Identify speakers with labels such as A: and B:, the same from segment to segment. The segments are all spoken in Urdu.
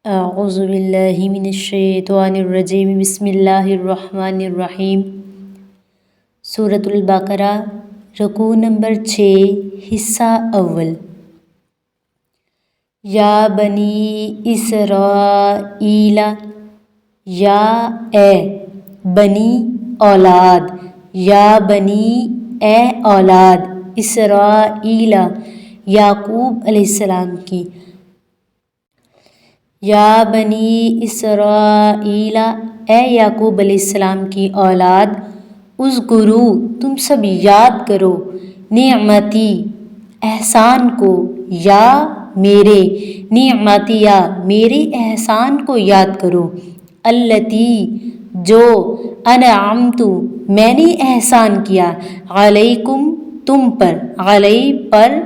A: اعوذ باللہ من الشیطان الرجیم بسم اللہ الرحمن الرحیم۔ سورۃ البقرہ رکوع نمبر 6 حصہ اول۔ یا بنی اسرائیل، یا اے بنی اولاد، یا بنی اے اولاد اسرائیل یعقوب علیہ السلام کی، یا بنی اسرائیل اے یعقوب علیہ السلام کی اولاد، اذکروا تم سب یاد کرو، نعمتی احسان کو، یا میرے، نعمتی یا میرے احسان کو یاد کرو، التی جو، انعمت میں نے احسان کیا، علیکم تم پر، علی پر،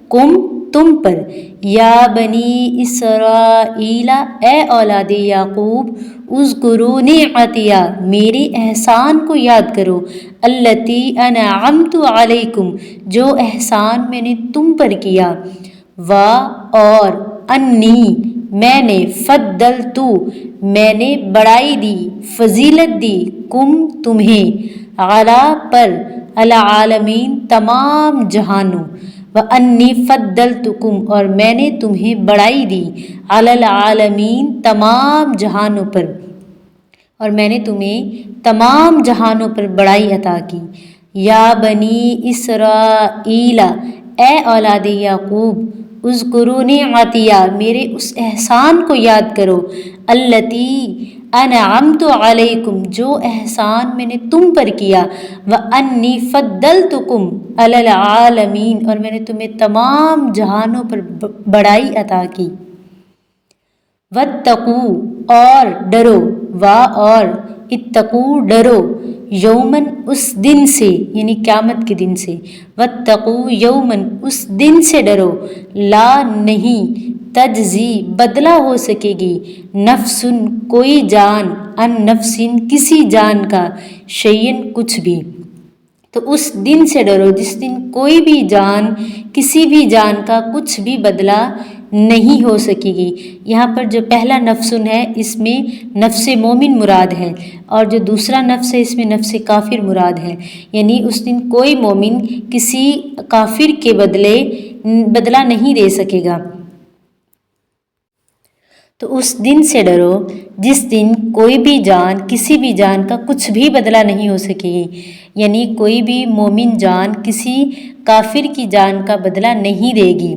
A: کم تم پر، یا بنی اسرائیل اے اولاد یعقوب، اذکروا نعمتی میرے احسان کو یاد کرو، التی انعمت علیکم جو احسان میں نے تم پر کیا، اور انی میں نے، فضلت میں نے بڑائی دی، فضیلت دی، کم تمہیں، علی پر، العالمین تمام جہانوں، وَأَنِّي فَضَّلْتُكُمْ اور میں نے تمہیں بڑائی دی، علی العالمین تمام جہانوں پر، اور میں نے تمہیں تمام جہانوں پر بڑائی عطا کی، یا بنی اسرائیل اے اولاد یعقوب، اذکروا نعمتی میرے اس احسان کو یاد کرو، التی انعمت علیکم جو احسان میں نے تم پر کیا، وانی فضلتکم علی العالمین اور میں نے تمہیں تمام جہانوں پر بڑائی عطا کی، واتقوا اور ڈرو، اور اتقوا ڈرو، یومن اس دن سے یعنی قیامت کے دن سے، واتقوا یومن اس دن سے ڈرو، لا نہیں، تجزی بدلہ ہو سکے گی، نفس کوئی جان، ان نفس کسی جان کا، شیئن کچھ بھی، تو اس دن سے ڈرو جس دن کوئی بھی جان کسی بھی جان کا کچھ بھی بدلہ نہیں ہو سکے گی۔ یہاں پر جو پہلا نفس ہے اس میں نفس مومن مراد ہے، اور جو دوسرا نفس ہے اس میں نفس کافر مراد ہے، یعنی اس دن کوئی مومن کسی کافر کے بدلہ نہیں دے سکے گا۔ تو اس دن سے ڈرو جس دن کوئی بھی جان کسی بھی جان کا کچھ بھی بدلہ نہیں ہو سکے گی، یعنی کوئی بھی مومن جان کسی کافر کی جان کا بدلہ نہیں دے گی،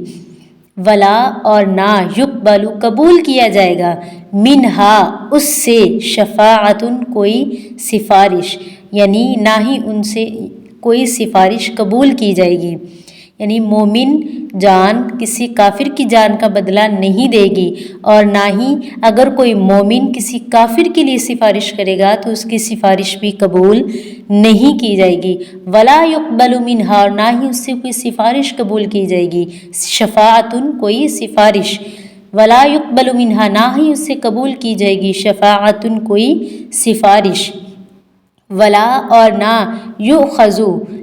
A: ولا اور نہ، یقبل قبول کیا جائے گا، منہا اس سے، شفاعت کوئی سفارش، یعنی نہ ہی ان سے کوئی سفارش قبول کی جائے گی، یعنی مومن جان کسی کافر کی جان کا بدلہ نہیں دے گی، اور نہ ہی اگر کوئی مومن کسی کافر کے لیے سفارش کرے گا تو اس کی سفارش بھی قبول نہیں کی جائے گی، ولا یقبل منہا اور نہ ہی اس سے کوئی سفارش قبول کی جائے گی، شفاعت کوئی سفارش، ولا یقبل منہا نہ ہی اس سے قبول کی جائے گی، شفاعت کوئی سفارش، ولا اور نہ، یؤخذ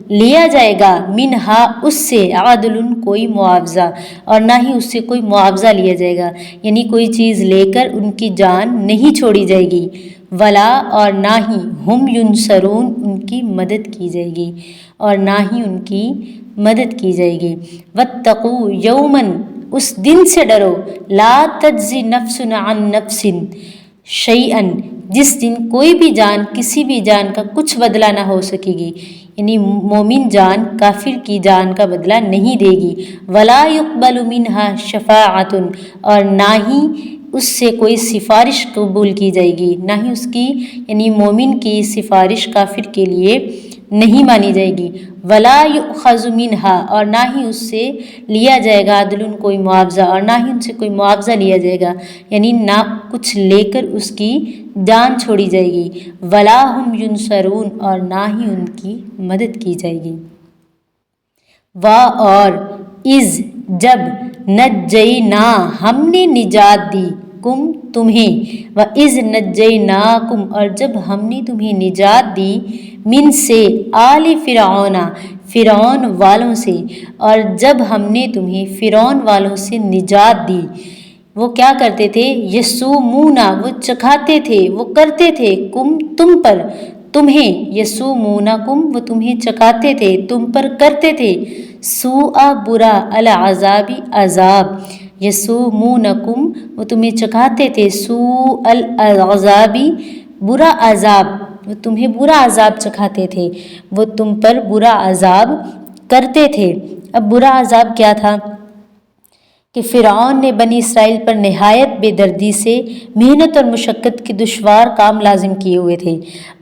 A: لیا جائے گا، منہا اس سے، عدل کوئی معاوضہ، اور نہ ہی اس سے کوئی معاوضہ لیا جائے گا، یعنی کوئی چیز لے کر ان کی جان نہیں چھوڑی جائے گی، ولا اور نہ ہی، ہم ینصرون ان کی مدد کی جائے گی، اور نہ ہی ان کی مدد کی جائے گی، واتقوا یومن اس دن سے ڈرو، لا تجزی نفس عن نفس شیئا جس دن کوئی بھی جان کسی بھی جان کا کچھ بدلہ نہ ہو سکے گی، یعنی مومن جان کافر کی جان کا بدلہ نہیں دے گی، ولا یقبل منہا شفاعت اور نہ ہی اس سے کوئی سفارش قبول کی جائے گی، نہ ہی اس کی یعنی مومن کی سفارش کافر کے لیے نہیں مانی جائے گی، ولا یؤخذ منہا اور نہ ہی اس سے لیا جائے گا، عدل کوئی معاوضہ اور نہ ہی ان سے کوئی معاوضہ لیا جائے گا، یعنی نہ کچھ لے کر اس کی جان چھوڑی جائے گی، ولا ہم ینصرون اور نہ ہی ان کی مدد کی جائے گی، اور اذ جب، نجینا ہم نے نجات دی، کم تمہیں، وَإِذْ نَجَّيْنَاكُمْ اور جب ہم نے تمہیں نجات دی، من سے، آل فرعون فرعون والوں سے، اور جب ہم نے تمہیں فرعون والوں سے نجات دی، وہ کیا کرتے تھے؟ یسومونا وہ چکھاتے تھے، وہ کرتے تھے، کم تم پر، تمہیں، یسومونکم وہ تمہیں چکھاتے تھے، تم پر کرتے تھے، سوء برا، العذابی عذاب، یسومونکم وہ تمہیں چکھاتے تھے، سوء العذابی برا عذاب، وہ تمہیں برا عذاب چکھاتے تھے، وہ تم پر برا عذاب کرتے تھے۔ اب برا عذاب کیا تھا کہ فرعون نے بنی اسرائیل پر نہایت بے دردی سے محنت اور مشقت کے دشوار کام لازم کیے ہوئے تھے۔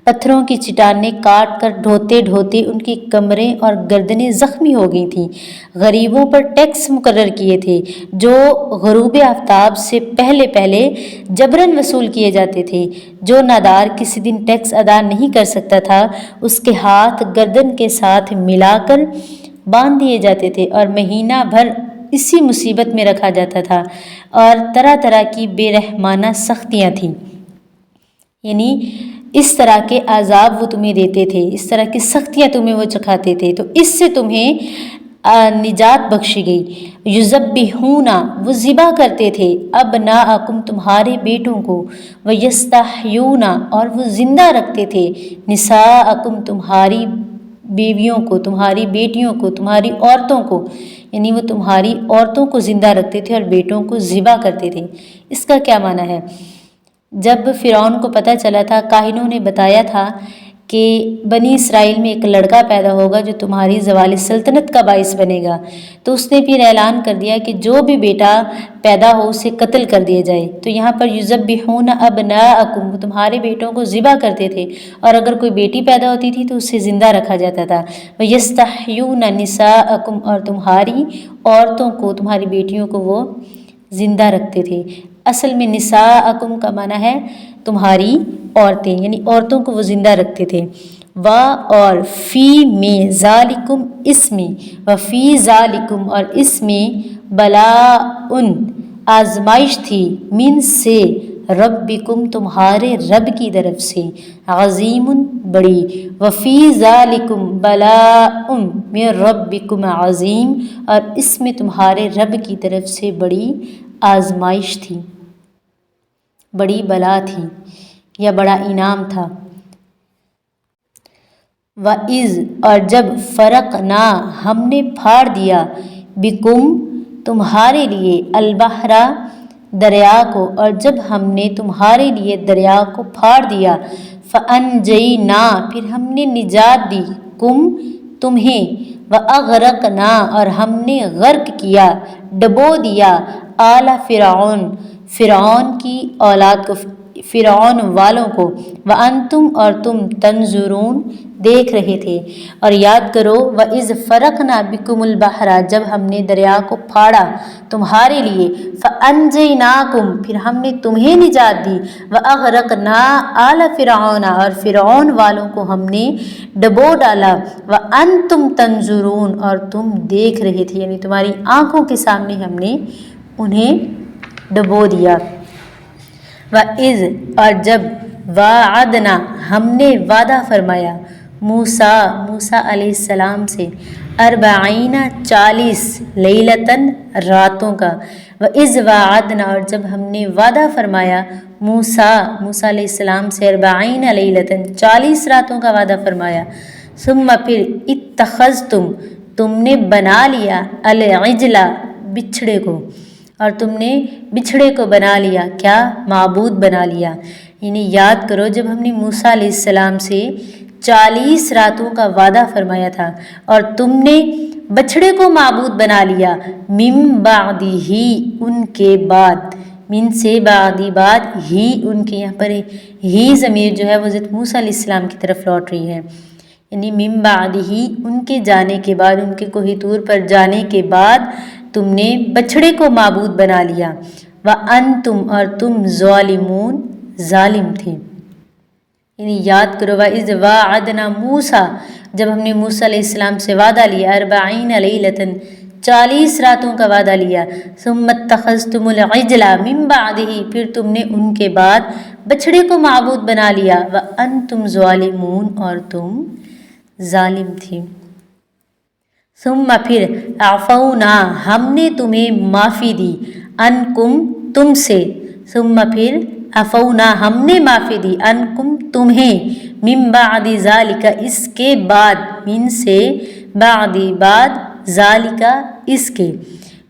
A: پتھروں کی چٹانیں کاٹ کر ڈھوتے ڈھوتے ان کی کمریں اور گردنیں زخمی ہو گئی تھیں۔ غریبوں پر ٹیکس مقرر کیے تھے جو غروب آفتاب سے پہلے پہلے جبراً وصول کیے جاتے تھے۔ جو نادار کسی دن ٹیکس ادا نہیں کر سکتا تھا اس کے ہاتھ گردن کے ساتھ ملا کر باندھ دیے جاتے تھے اور مہینہ بھر اسی مصیبت میں رکھا جاتا تھا، اور طرح طرح کی بے رحمانہ سختیاں تھیں۔ یعنی اس طرح کے عذاب وہ تمہیں دیتے تھے، اس طرح کی سختیاں تمہیں وہ چکھاتے تھے، تو اس سے تمہیں نجات بخشی گئی۔ یذبحون وہ ذبح کرتے تھے، ابناءکم تمہارے بیٹوں کو، ویستحیون اور وہ زندہ رکھتے تھے، نساءکم تمہاری بیویوں کو، تمہاری بیٹیوں کو، تمہاری عورتوں کو، یعنی وہ تمہاری عورتوں کو زندہ رکھتے تھے اور بیٹوں کو ذبح کرتے تھے۔ اس کا کیا معنی ہے؟ جب فرعون کو پتہ چلا تھا، کاہنوں نے بتایا تھا کہ بنی اسرائیل میں ایک لڑکا پیدا ہوگا جو تمہاری زوال سلطنت کا باعث بنے گا، تو اس نے پھر اعلان کر دیا کہ جو بھی بیٹا پیدا ہو اسے قتل کر دیا جائے۔ تو یہاں پر یذبحون ابناءکم وہ تمہارے بیٹوں کو ذبح کرتے تھے، اور اگر کوئی بیٹی پیدا ہوتی تھی تو اسے زندہ رکھا جاتا تھا۔ ویستحیون نساءکم اور تمہاری عورتوں کو، تمہاری بیٹیوں کو وہ زندہ رکھتے تھے۔ اصل میں نساءکم کا معنی ہے تمہاری عورتیں، یعنی عورتوں کو وہ زندہ رکھتے تھے۔ اور فی میں ذالکم اس میں، وفی ذالکم اور اس میں، بلاء آزمائش تھی، من سے، ربکم تمہارے رب کی طرف سے، عظیم بڑی، وفی ذالکم بلاء من ربکم عظیم اور اس میں تمہارے رب کی طرف سے بڑی آزمائش تھی، بڑی بلا تھی یا بڑا انعام تھا۔ وَإِذْ اور جب فَرَقْنَا ہم نے پھاڑ دیا، بِكُمْ تمہارے لیے، البحر دریا کو، اور جب ہم نے تمہارے لیے دریا کو پھاڑ دیا، فَأَنْجَيْنَا پھر ہم نے نجات دی، کم تمہیں، وَأَغْرَقْنَا اور ہم نے غرق کیا، ڈبو دیا، آل فرعون فرعون کی اولاد کو، فرعون والوں کو، وَأَنْتُمْ اور تم تنظرون دیکھ رہے تھے۔ اور یاد کرو، وَإِذْ فَرَقْنَا بِكُمُ الْبَحْرَ جب ہم نے دریا کو پھاڑا تمہارے لیے، فَأَنْجَيْنَاكُمْ پھر ہم نے تمہیں نجات دی، وَأَغْرَقْنَا آلَ فِرْعَوْنَ اور فرعون والوں کو ہم نے ڈبو ڈالا، وَأَنْتُمْ تنظرون اور تم دیکھ رہے تھے، یعنی تمہاری آنکھوں کے سامنے ہم نے انہیں ڈبو دیا۔ وَإِذْ اور جب، وَعَدْنَا ہم نے وعدہ فرمایا، موسیٰ علیہ السلام سے، 40 لیلتاً راتوں کا، وَإِذْ وَعَدْنَا اور جب ہم نے وعدہ فرمایا موسیٰ علیہ السلام سے، 40 لیلتاً 40 راتوں کا وعدہ فرمایا، ثم پھر اتخذتم تم نے بنا لیا، العجل بچھڑے کو، اور تم نے بچھڑے کو بنا لیا، کیا؟ معبود بنا لیا۔ یعنی یاد کرو، جب ہم نے موسیٰ علیہ السلام سے 40 راتوں کا وعدہ فرمایا تھا اور تم نے بچھڑے کو معبود بنا لیا، من بعدہ ان کے بعد، من سے بعدی بعد، ہی ان کے، یہاں پر ہی ضمیر جو ہے وہ حضرت موسیٰ علیہ السلام کی طرف لوٹ رہی ہے، یعنی من بعدہ ان کے جانے کے بعد، ان کے کوہ طور پر جانے کے بعد تم نے بچھڑے کو معبود بنا لیا، وَأَنْتُمْ اور تم ظالمون ظالم تھے۔ یعنی یاد کرو، وَإِذْ وَعَدْنَا موسیٰ جب ہم نے موسیٰ علیہ السلام سے وعدہ لیا، 40 لیلتاً 40 راتوں کا وعدہ لیا، ثم اتخذتم العجل من بعدہ پھر تم نے ان کے بعد بچھڑے کو معبود بنا لیا، وَأَنْتُمْ ظالمون اور تم ظالم تھے۔ ثم پھر عفونا ہم نے تمہیں معافی دی، عنکم تم سے، ثم پھر عفونا ہم نے معافی دی، عنکم تمہیں، من بعد ذالک اس کے بعد، من سے، بعد بعد، ذالک اس کے،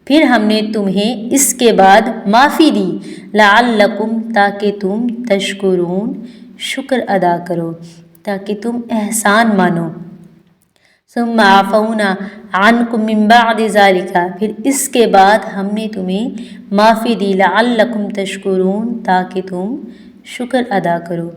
A: پھر ہم نے تمہیں اس کے بعد معافی دی، لعلکم تاکہ تم تشکرون شکر ادا کرو، تاکہ تم احسان مانو، ثم عفونا عنکم من بعد ذالک پھر اس کے بعد ہم نے تمہیں معافی دی، لعلکم تشکرون تاکہ تم شکر ادا کرو،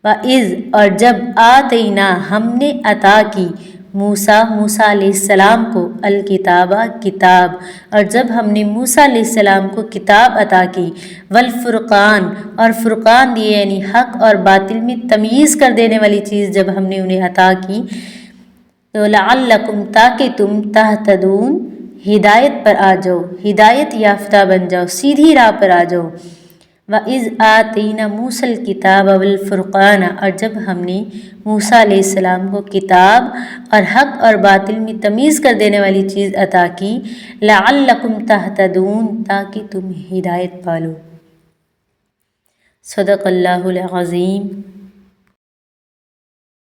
A: وَإِذْ اور جب آتینا ہم نے عطا کی، موسیٰ علیہ السلام کو، الکتابہ کتاب، اور جب ہم نے موسیٰ علیہ السلام کو کتاب عطا کی، والفرقان اور فرقان دیے، یعنی حق اور باطل میں تمیز کر دینے والی چیز جب ہم نے انہیں عطا کی، تو لعلکم تاکہ تم تہتدون ہدایت پر آ جاؤ، ہدایت یافتہ بن جاؤ، سیدھی راہ پر آ جاؤ، وَإِذْ آتَيْنَا مُوسَى الْكِتَابَ وَالْفُرْقَانَ اور جب ہم نے موسیٰ علیہ السلام کو کتاب اور حق اور باطل میں تمیز کر دینے والی چیز عطا کی، لعلکم تہتدون تاکہ تم ہدایت پالو۔ صدق اللہ العظیم۔